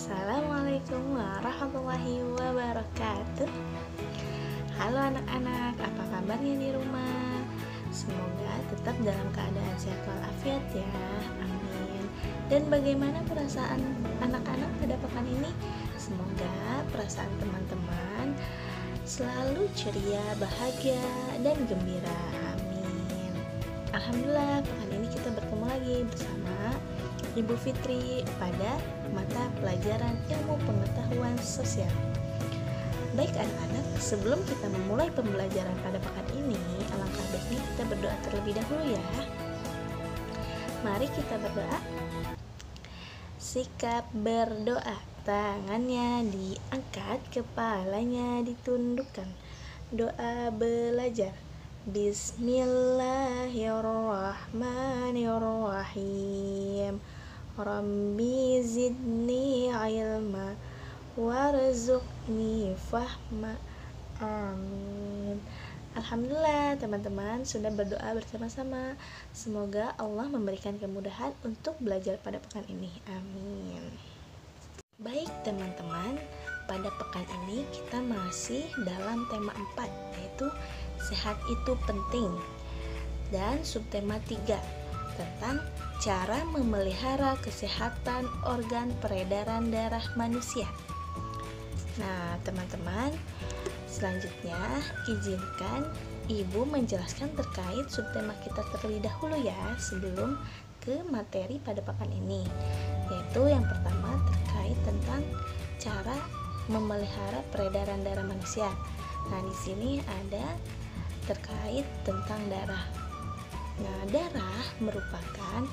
Assalamualaikum warahmatullahi wabarakatuh. Halo anak-anak, apa kabarnya di rumah? Semoga tetap dalam keadaan sehat walafiat ya, amin. Dan bagaimana perasaan anak-anak pada pekan ini? Semoga perasaan teman-teman selalu ceria, bahagia, dan gembira, amin. Alhamdulillah, pekan ini kita bertemu lagi bersama Ibu Fitri pada mata pelajaran ilmu pengetahuan sosial. Baik anak-anak, sebelum kita memulai pembelajaran pada pekan ini, alangkah baiknya kita berdoa terlebih dahulu ya. Mari kita berdoa. Sikap berdoa, tangannya diangkat, kepalanya ditundukkan. Doa belajar. Bismillahirrahmanirrahim. Rabbi zidni ilma warzuqni fahma. Amin. Alhamdulillah teman-teman sudah berdoa bersama-sama. Semoga Allah memberikan kemudahan untuk belajar pada pekan ini. Amin. Baik teman-teman, pada pekan ini kita masih dalam tema 4, yaitu sehat itu penting, dan subtema 3 tentang cara memelihara kesehatan organ peredaran darah manusia. Nah teman-teman, selanjutnya izinkan Ibu menjelaskan terkait subtema kita terlebih dahulu ya, sebelum ke materi pada pekan ini, yaitu yang pertama terkait tentang cara memelihara peredaran darah manusia. Nah di sini ada terkait tentang darah. Nah, darah merupakan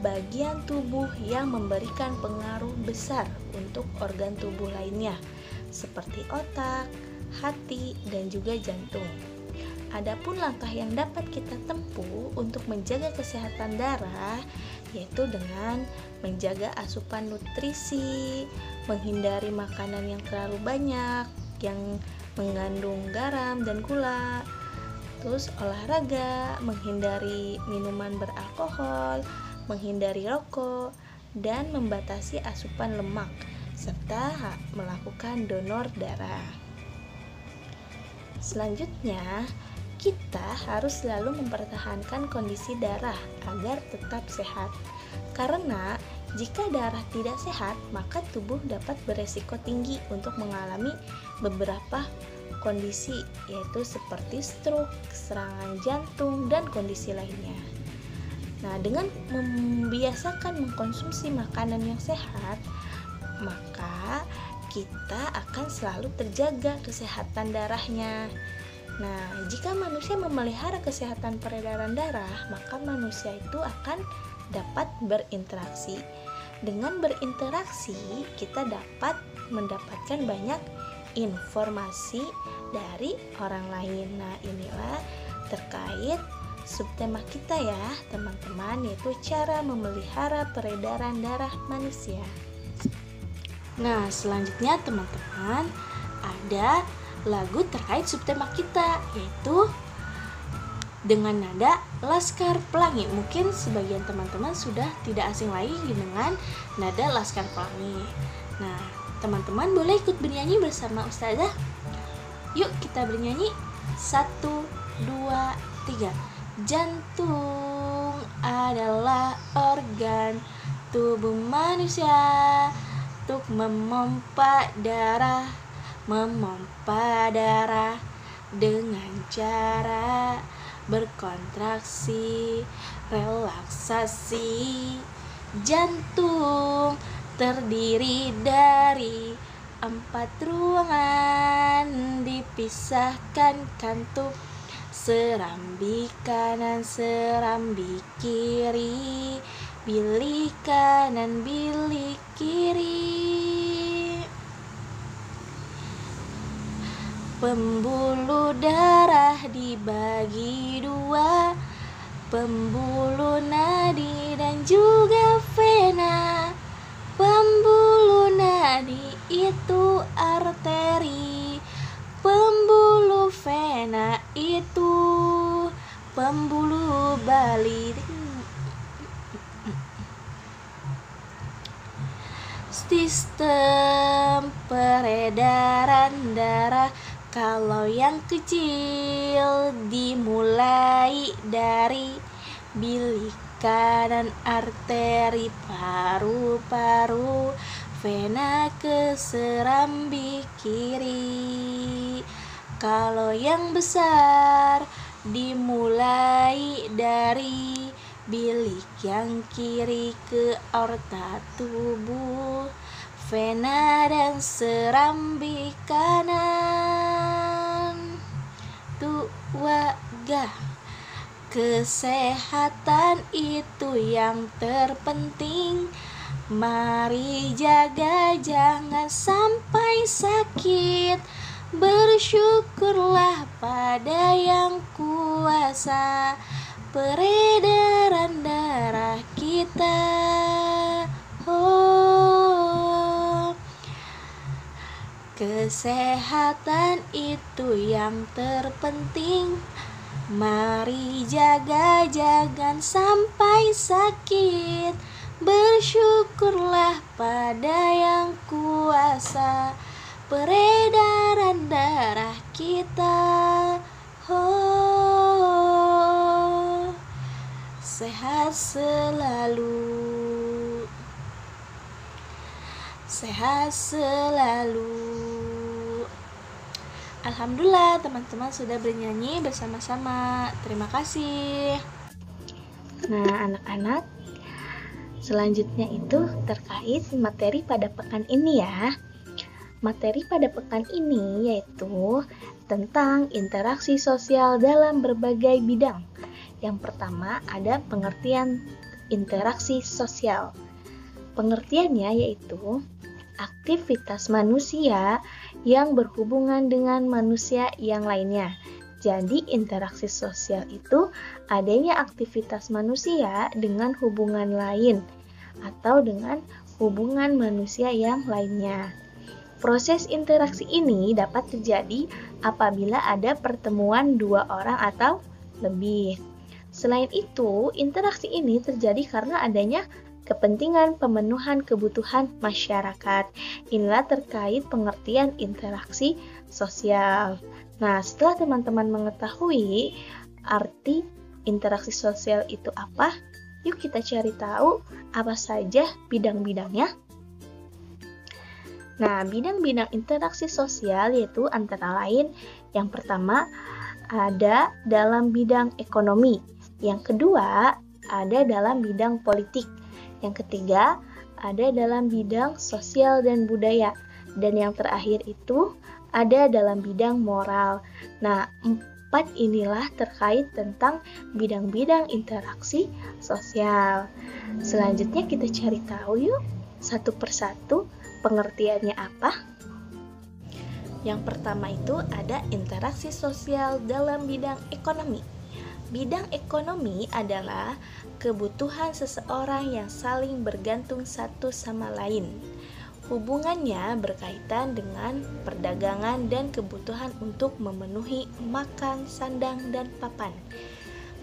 bagian tubuh yang memberikan pengaruh besar untuk organ tubuh lainnya, seperti otak, hati, dan juga jantung. Adapun langkah yang dapat kita tempuh untuk menjaga kesehatan darah, yaitu dengan menjaga asupan nutrisi, menghindari makanan yang terlalu banyak, yang mengandung garam dan gula, terus olahraga, menghindari minuman beralkohol, menghindari rokok, dan membatasi asupan lemak, serta melakukan donor darah. Selanjutnya, kita harus selalu mempertahankan kondisi darah agar tetap sehat. Karena jika darah tidak sehat, maka tubuh dapat beresiko tinggi untuk mengalami beberapa kondisi, yaitu seperti stroke, serangan jantung, dan kondisi lainnya. Nah, dengan membiasakan mengkonsumsi makanan yang sehat, maka kita akan selalu terjaga kesehatan darahnya. Nah, jika manusia memelihara kesehatan peredaran darah, maka manusia itu akan dapat berinteraksi. Dengan berinteraksi, kita dapat mendapatkan banyak informasi dari orang lain. Nah, inilah terkait subtema kita ya, teman-teman, yaitu cara memelihara peredaran darah manusia. Nah, selanjutnya teman-teman, ada lagu terkait subtema kita, yaitu dengan nada Laskar Pelangi. Mungkin sebagian teman-teman sudah tidak asing lagi dengan nada Laskar Pelangi. Nah, teman-teman boleh ikut bernyanyi bersama Ustazah. Yuk kita bernyanyi. 1, 2, 3. Jantung adalah organ tubuh manusia untuk memompa darah dengan cara berkontraksi, relaksasi. Jantung terdiri dari 4 ruangan, dipisahkan kantuk, serambi kanan, serambi kiri, bilik kanan, bilik kiri. Pembuluh darah dibagi 2, pembuluh nadi dan juga vena. Pembuluh nadi itu arteri, pembuluh vena itu pembuluh balik. sistem peredaran darah. Kalau yang kecil dimulai dari bilik kanan, arteri paru-paru, vena ke serambi kiri. Kalau yang besar dimulai dari bilik yang kiri ke aorta tubuh, vena dan serambi kanan. Tuaga. Kesehatan itu yang terpenting. Mari jaga jangan sampai sakit. Bersyukurlah pada yang kuasa peredaran darah kita. Oh, kesehatan itu yang terpenting. Mari jaga jangan sampai sakit. Bersyukurlah pada yang kuasa peredaran darah kita. Oh, sehat selalu, sehat selalu. Alhamdulillah teman-teman sudah bernyanyi bersama-sama. Terima kasih. Nah anak-anak, selanjutnya itu terkait materi pada pekan ini ya. Materi pada pekan ini yaitu tentang interaksi sosial dalam berbagai bidang. Yang pertama ada pengertian interaksi sosial. Pengertiannya yaitu aktivitas manusia yang berhubungan dengan manusia yang lainnya. Jadi interaksi sosial itu adanya aktivitas manusia dengan hubungan lain atau dengan hubungan manusia yang lainnya. Proses interaksi ini dapat terjadi apabila ada pertemuan dua orang atau lebih. Selain itu, interaksi ini terjadi karena adanya kepentingan pemenuhan kebutuhan masyarakat. Inilah terkait pengertian interaksi sosial. Nah, setelah teman-teman mengetahui arti interaksi sosial itu apa, yuk kita cari tahu apa saja bidang-bidangnya. Nah, bidang-bidang interaksi sosial yaitu antara lain yang pertama ada dalam bidang ekonomi, yang kedua ada dalam bidang politik, yang ketiga ada dalam bidang sosial dan budaya, dan yang terakhir itu ada dalam bidang moral. Nah, 4 inilah terkait tentang bidang-bidang interaksi sosial. Selanjutnya kita cari tahu yuk satu persatu pengertiannya apa. Yang pertama itu ada interaksi sosial dalam bidang ekonomi. Bidang ekonomi adalah kebutuhan seseorang yang saling bergantung satu sama lain. Hubungannya berkaitan dengan perdagangan dan kebutuhan untuk memenuhi makan, sandang, dan papan.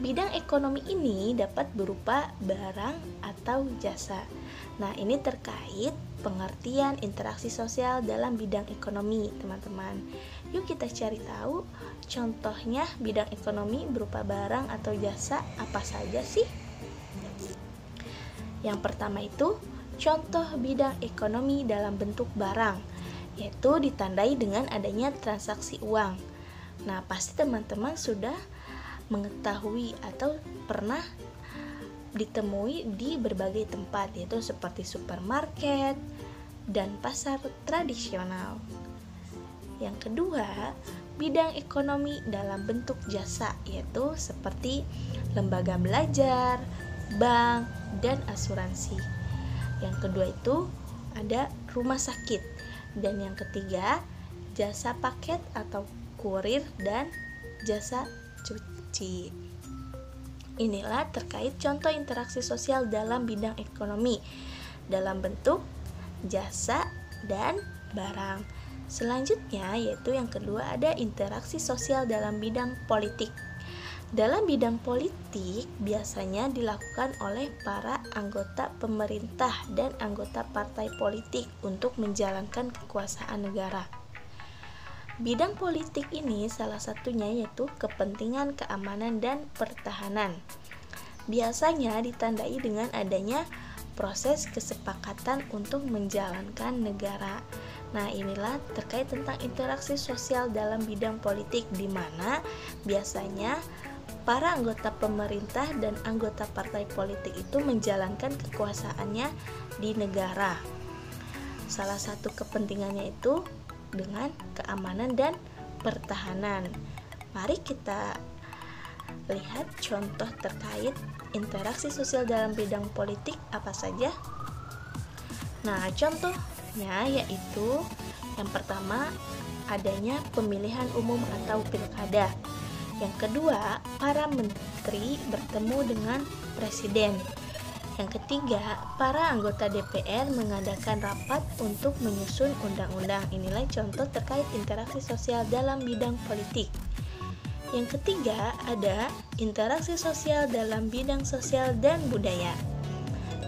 Bidang ekonomi ini dapat berupa barang atau jasa. Nah, ini terkait pengertian interaksi sosial dalam bidang ekonomi, teman-teman. Yuk kita cari tahu contohnya bidang ekonomi berupa barang atau jasa apa saja sih? Yang pertama itu contoh bidang ekonomi dalam bentuk barang, yaitu ditandai dengan adanya transaksi uang. Nah, pasti teman-teman sudah mengetahui atau pernah ditemui di berbagai tempat, yaitu seperti supermarket dan pasar tradisional. Yang kedua, bidang ekonomi dalam bentuk jasa, yaitu seperti lembaga belajar, bank, dan asuransi. Yang kedua itu ada rumah sakit, dan yang ketiga jasa paket atau kurir dan jasa cuci. Inilah terkait contoh interaksi sosial dalam bidang ekonomi dalam bentuk jasa dan barang. Selanjutnya yaitu yang kedua ada interaksi sosial dalam bidang politik. Dalam bidang politik biasanya dilakukan oleh para anggota pemerintah dan anggota partai politik untuk menjalankan kekuasaan negara. Bidang politik ini salah satunya yaitu kepentingan keamanan dan pertahanan. Biasanya ditandai dengan adanya proses kesepakatan untuk menjalankan negara. Nah, inilah terkait tentang interaksi sosial dalam bidang politik, di mana biasanya para anggota pemerintah dan anggota partai politik itu menjalankan kekuasaannya di negara. Salah satu kepentingannya itu dengan keamanan dan pertahanan. Mari kita lihat contoh terkait interaksi sosial dalam bidang politik apa saja. Nah, contohnya yaitu yang pertama adanya pemilihan umum atau pilkada. Yang kedua, para menteri bertemu dengan presiden. Yang ketiga, para anggota DPR mengadakan rapat untuk menyusun undang-undang. Inilah contoh terkait interaksi sosial dalam bidang politik. Yang ketiga, ada interaksi sosial dalam bidang sosial dan budaya.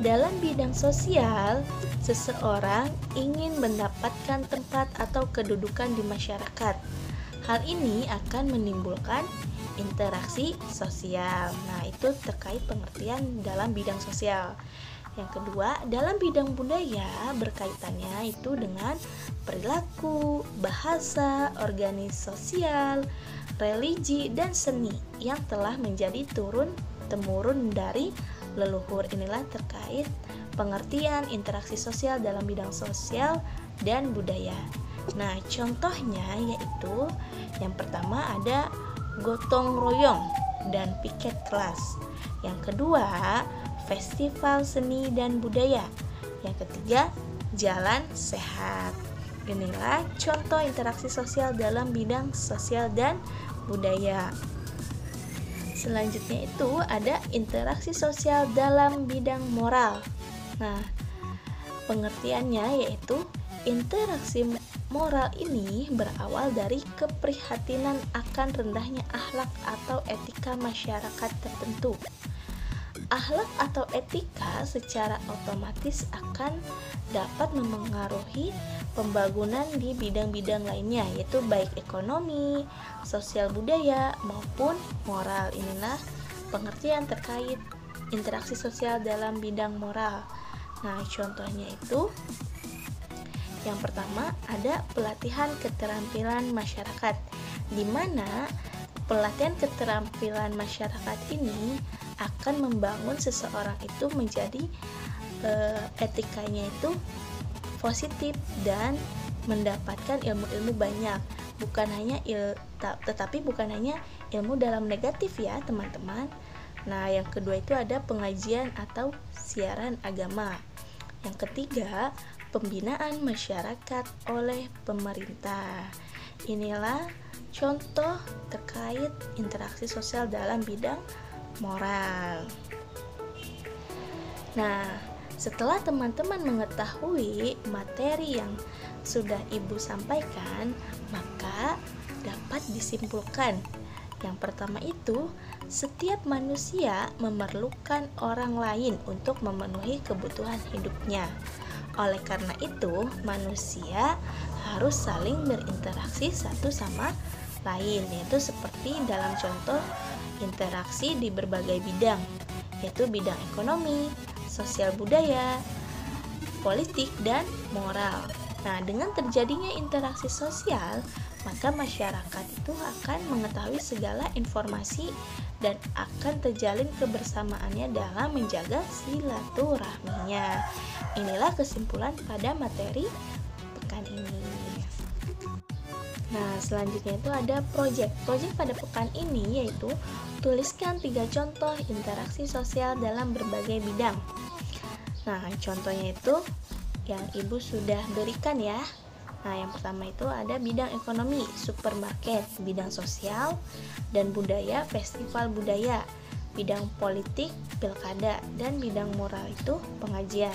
Dalam bidang sosial, seseorang ingin mendapatkan tempat atau kedudukan di masyarakat. Hal ini akan menimbulkan interaksi sosial. Nah, itu terkait pengertian dalam bidang sosial. Yang kedua, dalam bidang budaya berkaitannya itu dengan perilaku, bahasa, organisasi sosial, religi, dan seni yang telah menjadi turun-temurun dari leluhur. Inilah terkait pengertian interaksi sosial dalam bidang sosial dan budaya. Nah, contohnya yaitu yang pertama ada gotong royong dan piket kelas. Yang kedua, festival seni dan budaya. Yang ketiga, jalan sehat. Inilah contoh interaksi sosial dalam bidang sosial dan budaya. Selanjutnya itu ada interaksi sosial dalam bidang moral. Nah, pengertiannya yaitu interaksi moral ini berawal dari keprihatinan akan rendahnya akhlak atau etika masyarakat tertentu. Akhlak atau etika secara otomatis akan dapat memengaruhi pembangunan di bidang-bidang lainnya, yaitu baik ekonomi, sosial budaya, maupun moral. Inilah pengertian terkait interaksi sosial dalam bidang moral. Nah, contohnya itu yang pertama ada pelatihan keterampilan masyarakat, di mana pelatihan keterampilan masyarakat ini akan membangun seseorang itu menjadi etikanya itu positif dan mendapatkan ilmu-ilmu banyak, tetapi bukan hanya ilmu dalam negatif ya teman-teman. Nah, yang kedua itu ada pengajian atau siaran agama. Yang ketiga, pembinaan masyarakat oleh pemerintah. Inilah contoh terkait interaksi sosial dalam bidang moral. Nah, setelah teman-teman mengetahui materi yang sudah Ibu sampaikan, maka dapat disimpulkan. Yang pertama itu, setiap manusia memerlukan orang lain untuk memenuhi kebutuhan hidupnya. Oleh karena itu, manusia harus saling berinteraksi satu sama lain, yaitu seperti dalam contoh interaksi di berbagai bidang, yaitu bidang ekonomi, sosial budaya, politik, dan moral. Nah, dengan terjadinya interaksi sosial, maka masyarakat itu akan mengetahui segala informasi dan akan terjalin kebersamaannya dalam menjaga silaturahminya. Inilah kesimpulan pada materi pekan ini. Nah, selanjutnya itu ada proyek pada pekan ini, yaitu tuliskan 3 contoh interaksi sosial dalam berbagai bidang. Nah, contohnya itu yang Ibu sudah berikan ya. Nah, yang pertama itu ada bidang ekonomi, supermarket, bidang sosial dan budaya, festival budaya, bidang politik, pilkada, dan bidang moral itu pengajian.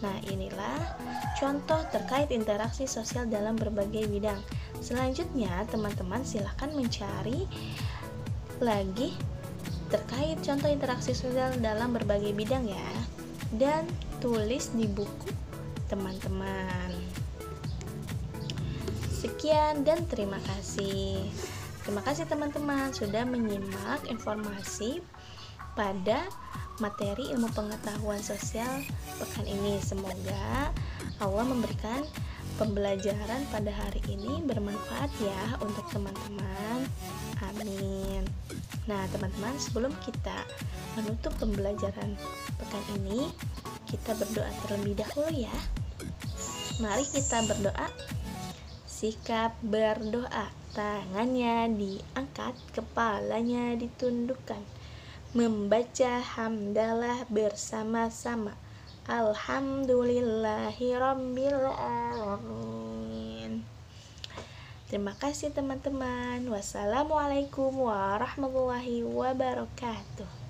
Nah, inilah contoh terkait interaksi sosial dalam berbagai bidang. Selanjutnya, teman-teman silahkan mencari lagi terkait contoh interaksi sosial dalam berbagai bidang ya, dan tulis di buku teman-teman. Sekian dan terima kasih. Terima kasih teman-teman sudah menyimak informasi pada materi ilmu pengetahuan sosial pekan ini. Semoga Allah memberikan pembelajaran pada hari ini bermanfaat ya untuk teman-teman. Amin. Nah teman-teman, sebelum kita menutup pembelajaran pekan ini, kita berdoa terlebih dahulu ya. Mari kita berdoa. Sikap berdoa, tangannya diangkat, kepalanya ditundukkan, membaca hamdalah bersama-sama. Alhamdulillahirabbil alamin. Terima kasih teman-teman. Wassalamualaikum warahmatullahi wabarakatuh.